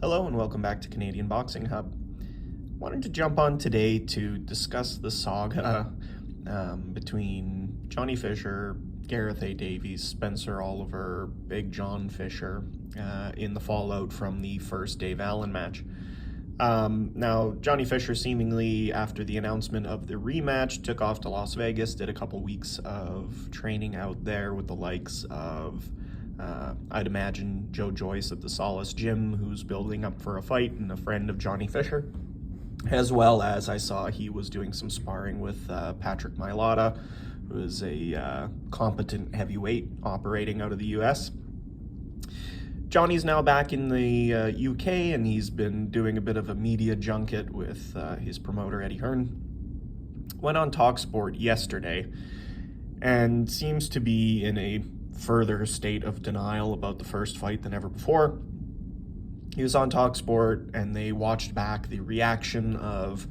Hello and welcome back to Canadian Boxing Hub. Wanted to jump on today to discuss the saga between Johnny Fisher, Gareth A. Davies, Spencer Oliver, Big John Fisher in the fallout from the first Dave Allen match. Now, Johnny Fisher seemingly, after the announcement of the rematch, took off to Las Vegas, did a couple weeks of training out there with the likes of I'd imagine Joe Joyce at the Solace Gym, who's building up for a fight and a friend of Johnny Fisher, as well as I saw he was doing some sparring with Patrick Mailata, who is a competent heavyweight operating out of the US. Johnny's now back in the UK, and he's been doing a bit of a media junket with his promoter Eddie Hearn. Went on TalkSport yesterday and seems to be in a further state of denial about the first fight than ever before. He was on TalkSport and they watched back the reaction of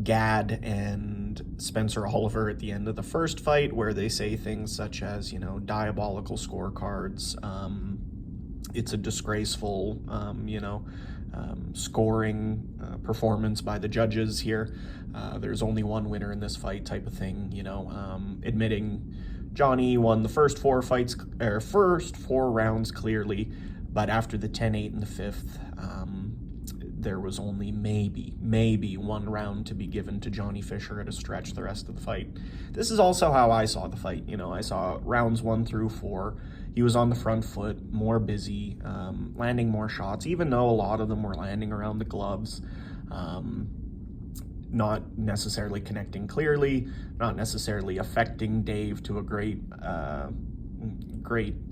Gad and Spencer Oliver at the end of the first fight, where they say things such as, diabolical scorecards, it's a disgraceful, scoring performance by the judges here. There's only one winner in this fight type of thing, admitting Johnny won the first four rounds clearly, but after the 10-8 in the fifth, there was only maybe one round to be given to Johnny Fisher at a stretch the rest of the fight. This is also how I saw the fight. I saw rounds 1 through 4. He was on the front foot, more busy, landing more shots, even though a lot of them were landing around the gloves. Not necessarily connecting clearly, not necessarily affecting Dave to a great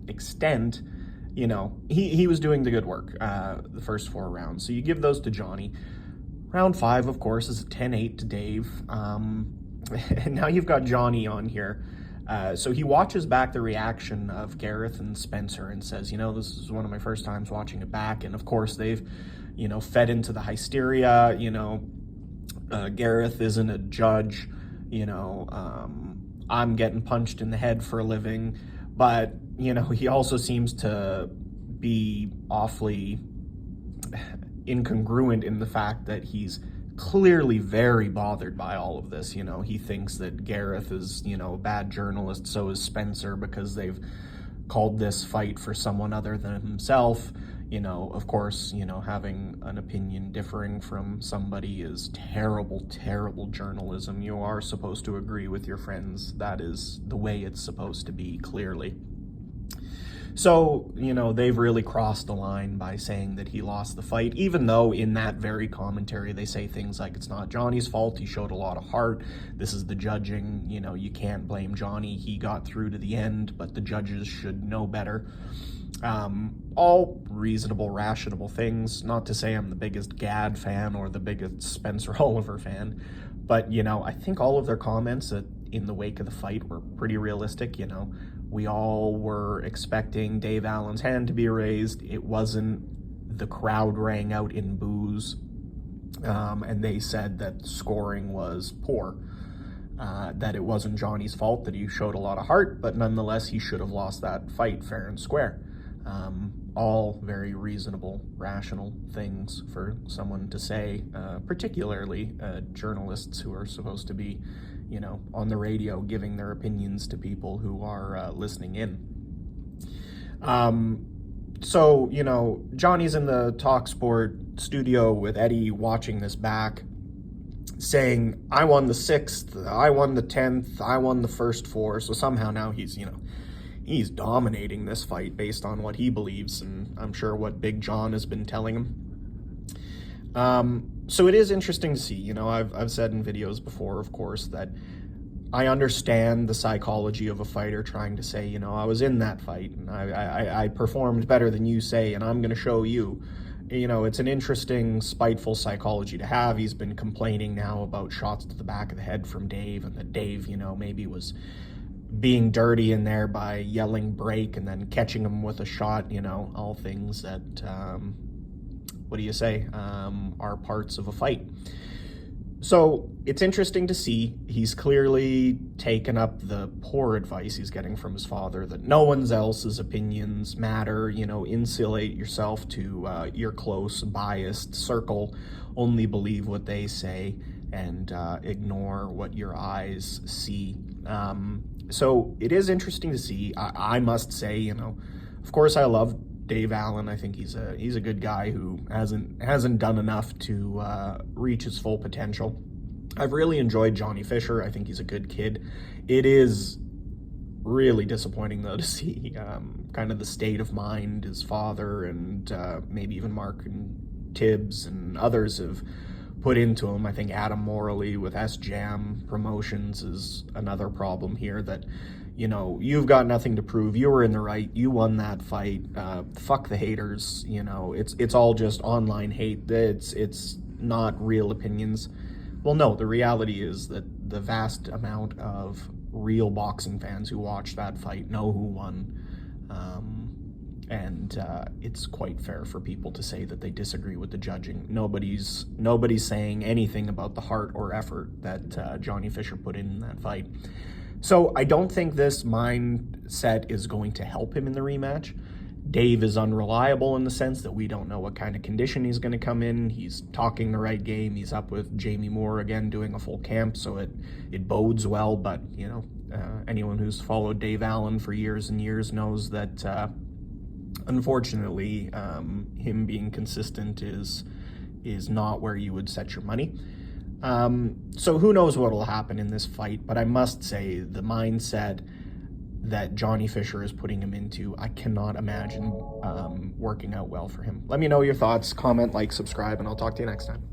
extent. He was doing the good work the first 4 rounds. So you give those to Johnny. Round 5, of course, is a 10-8 to Dave. And now you've got Johnny on here. So he watches back the reaction of Gareth and Spencer and says, this is one of my first times watching it back. And of course they've, fed into the hysteria. Gareth isn't a judge, I'm getting punched in the head for a living, but, he also seems to be awfully incongruent in the fact that he's clearly very bothered by all of this. He thinks that Gareth is, a bad journalist, so is Spencer, because they've called this fight for someone other than himself. Of course, having an opinion differing from somebody is terrible, terrible journalism. You are supposed to agree with your friends. That is the way it's supposed to be, clearly. So, they've really crossed the line by saying that he lost the fight, even though in that very commentary they say things like, it's not Johnny's fault, he showed a lot of heart, this is the judging, you can't blame Johnny, he got through to the end, but the judges should know better. All reasonable, rational things. Not to say I'm the biggest Gad fan or the biggest Spencer Oliver fan, but, I think all of their comments in the wake of the fight were pretty realistic. We all were expecting Dave Allen's hand to be raised. It wasn't. The crowd rang out in boos, and they said that scoring was poor, that it wasn't Johnny's fault, that he showed a lot of heart, but nonetheless he should have lost that fight fair and square. All very reasonable, rational things for someone to say, particularly journalists who are supposed to be, on the radio giving their opinions to people who are listening in. So, Johnny's in the TalkSport studio with Eddie watching this back, saying, I won the 6th, I won the 10th, I won the first 4. So somehow now he's dominating this fight based on what he believes, and I'm sure what Big John has been telling him. So it is interesting to see. I've said in videos before, of course, that I understand the psychology of a fighter trying to say, I was in that fight, and I performed better than you say, and I'm going to show you. It's an interesting, spiteful psychology to have. He's been complaining now about shots to the back of the head from Dave, and that Dave, maybe was being dirty in there by yelling break and then catching him with a shot, all things that, are parts of a fight. So it's interesting to see he's clearly taken up the poor advice he's getting from his father that no one else's opinions matter, insulate yourself to your close, biased circle, only believe what they say, and ignore what your eyes see. So it is interesting to see. I must say, of course, I love Dave Allen. I think he's a good guy who hasn't done enough to reach his full potential. I've really enjoyed Johnny Fisher. I think he's a good kid. It is really disappointing though to see kind of the state of mind his father and maybe even Mark and Tibbs and others have put into him. I think Adam Morley with SJAM Promotions is another problem here that, you've got nothing to prove. You were in the right. You won that fight. Fuck the haters. It's all just online hate. It's not real opinions. Well, no, the reality is that the vast amount of real boxing fans who watched that fight know who won. And it's quite fair for people to say that they disagree with the judging. Nobody's saying anything about the heart or effort that Johnny Fisher put in that fight. So I don't think this mindset is going to help him in the rematch. Dave is unreliable in the sense that we don't know what kind of condition he's going to come in. He's talking the right game. He's up with Jamie Moore again doing a full camp, so it bodes well. But, anyone who's followed Dave Allen for years and years knows that, unfortunately, him being consistent is not where you would set your money. So who knows what will happen in this fight, but I must say the mindset that Johnny Fisher is putting him into, I cannot imagine working out well for him. Let me know your thoughts, comment, like, subscribe, and I'll talk to you next time.